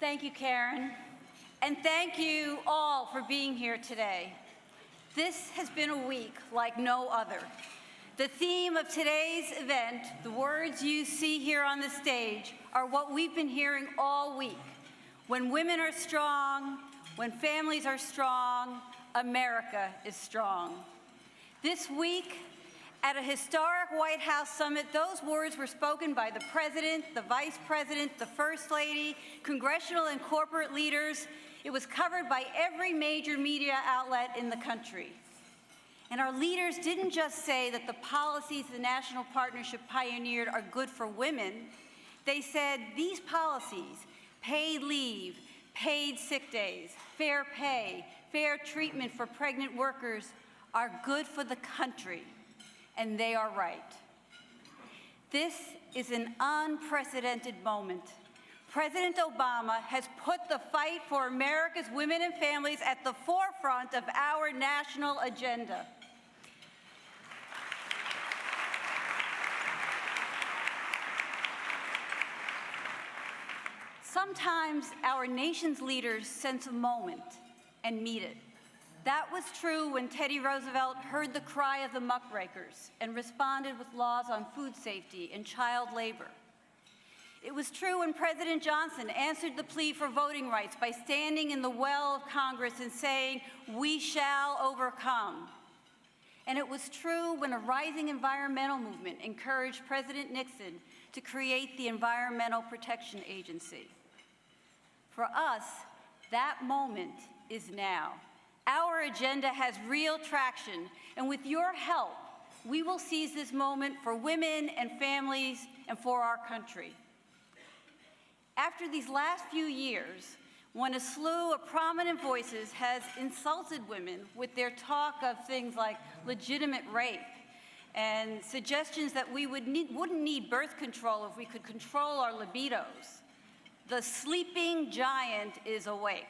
Thank you, Karen. And thank you all for being here today. This has been a week like no other. The theme of today's event, the words you see here on the stage, are what we've been hearing all week. When women are strong, when families are strong, America is strong. This week, at a historic White House summit, those words were spoken by the President, the Vice President, the First Lady, congressional and corporate leaders. It was covered by every major media outlet in the country. And our leaders didn't just say that the policies the National Partnership pioneered are good for women. They said these policies, paid leave, paid sick days, fair pay, fair treatment for pregnant workers, are good for the country. And they are right. This is an unprecedented moment. President Obama has put the fight for America's women and families at the forefront of our national agenda. Sometimes our nation's leaders sense a moment and meet it. That was true when Teddy Roosevelt heard the cry of the muckrakers and responded with laws on food safety and child labor. It was true when President Johnson answered the plea for voting rights by standing in the well of Congress and saying, "We shall overcome." And it was true when a rising environmental movement encouraged President Nixon to create the Environmental Protection Agency. For us, that moment is now. Our agenda has real traction, and with your help, we will seize this moment for women and families and for our country. After these last few years, when a slew of prominent voices has insulted women with their talk of things like legitimate rape and suggestions that we wouldn't need birth control if we could control our libidos, the sleeping giant is awake.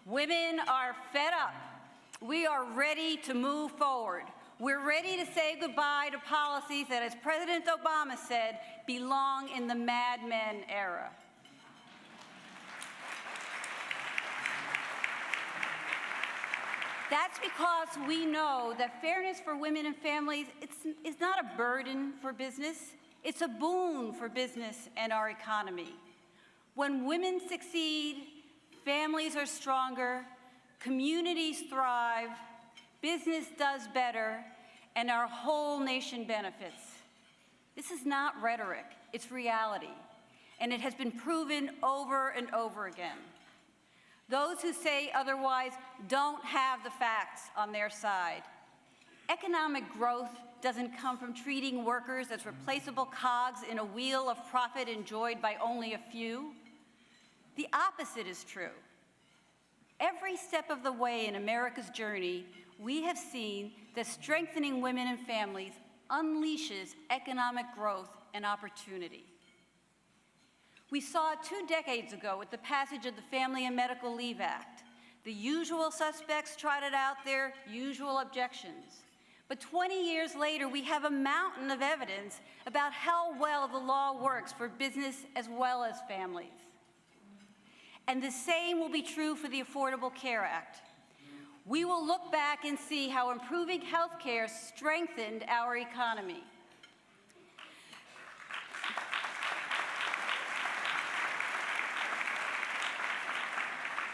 Women are fed up. We are ready to move forward. We're ready to say goodbye to policies that, as President Obama said, belong in the Mad Men era. That's because we know that fairness for women and families is not a burden for business. It's a boon for business and our economy. When women succeed, families are stronger, communities thrive, business does better, and our whole nation benefits. This is not rhetoric, it's reality, and it has been proven over and over again. Those who say otherwise don't have the facts on their side. Economic growth doesn't come from treating workers as replaceable cogs in a wheel of profit enjoyed by only a few. The opposite is true. Every step of the way in America's journey, we have seen that strengthening women and families unleashes economic growth and opportunity. We saw it 2 decades ago with the passage of the Family and Medical Leave Act. The usual suspects trotted out their usual objections. But 20 years later, we have a mountain of evidence about how well the law works for business as well as families. And the same will be true for the Affordable Care Act. We will look back and see how improving health care strengthened our economy.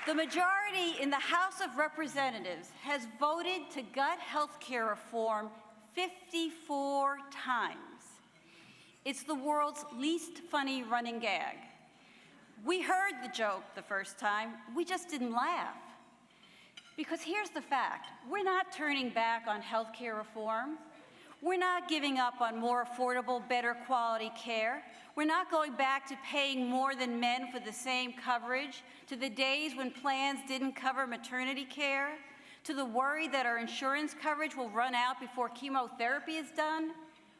The majority in the House of Representatives has voted to gut health care reform 54 times. It's the world's least funny running gag. We heard the joke the first time, we just didn't laugh. Because here's the fact, we're not turning back on health care reform. We're not giving up on more affordable, better quality care. We're not going back to paying more than men for the same coverage, to the days when plans didn't cover maternity care, to the worry that our insurance coverage will run out before chemotherapy is done.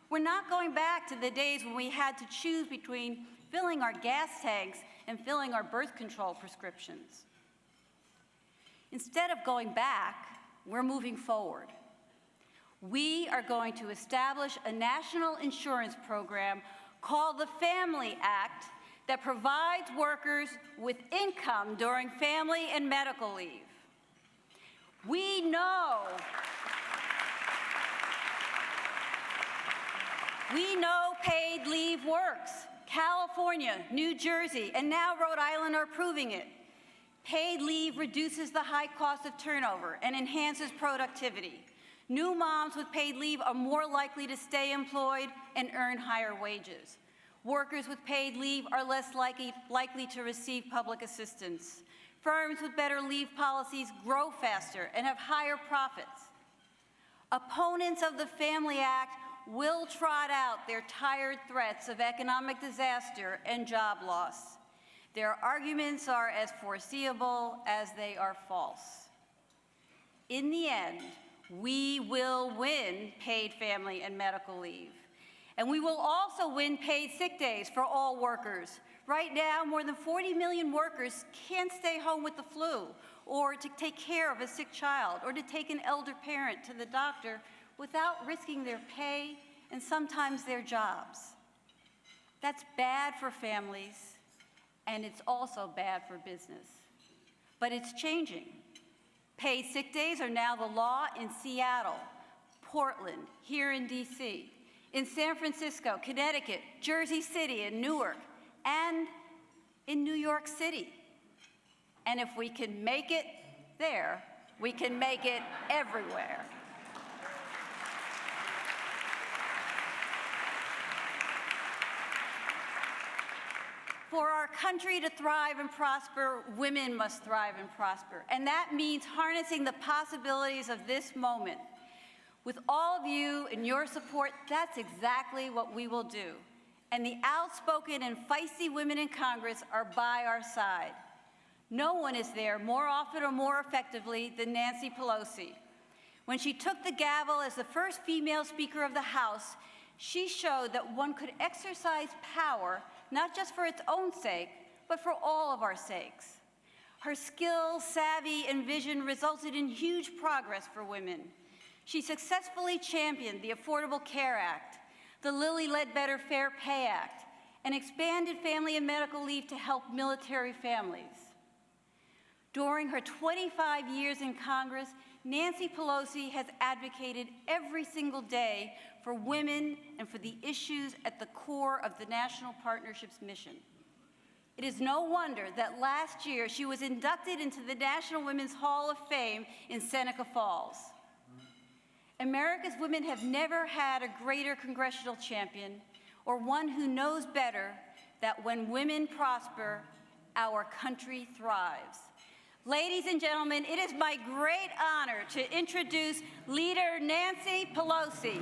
We're not going back to the days when we had to choose between filling our gas tanks and filling our birth control prescriptions. Instead of going back, we're moving forward. We are going to establish a national insurance program called the Family Act that provides workers with income during family and medical leave. We know paid leave works. California, New Jersey, and now Rhode Island are proving it. Paid leave reduces the high cost of turnover and enhances productivity. New moms with paid leave are more likely to stay employed and earn higher wages. Workers with paid leave are less likely to receive public assistance. Firms with better leave policies grow faster and have higher profits. Opponents of the Family Act will trot out their tired threats of economic disaster and job loss. Their arguments are as foreseeable as they are false. In the end, we will win paid family and medical leave. And we will also win paid sick days for all workers. Right now, more than 40 million workers can't stay home with the flu, or to take care of a sick child, or to take an elder parent to the doctor without risking their pay and sometimes their jobs. That's bad for families, and it's also bad for business. But it's changing. Paid sick days are now the law in Seattle, Portland, here in DC, in San Francisco, Connecticut, Jersey City, and Newark, and in New York City. And if we can make it there, we can make it everywhere. For our country to thrive and prosper, women must thrive and prosper. And that means harnessing the possibilities of this moment. With all of you and your support, that's exactly what we will do. And the outspoken and feisty women in Congress are by our side. No one is there more often or more effectively than Nancy Pelosi. When she took the gavel as the first female Speaker of the House, she showed that one could exercise power not just for its own sake, but for all of our sakes. Her skill, savvy, and vision resulted in huge progress for women. She successfully championed the Affordable Care Act, the Lilly Ledbetter Fair Pay Act, and expanded family and medical leave to help military families. During her 25 years in Congress, Nancy Pelosi has advocated every single day for women and for the issues at the core of the National Partnership's mission. It is no wonder that last year she was inducted into the National Women's Hall of Fame in Seneca Falls. America's women have never had a greater congressional champion or one who knows better that when women prosper, our country thrives. Ladies and gentlemen, it is my great honor to introduce Leader Nancy Pelosi.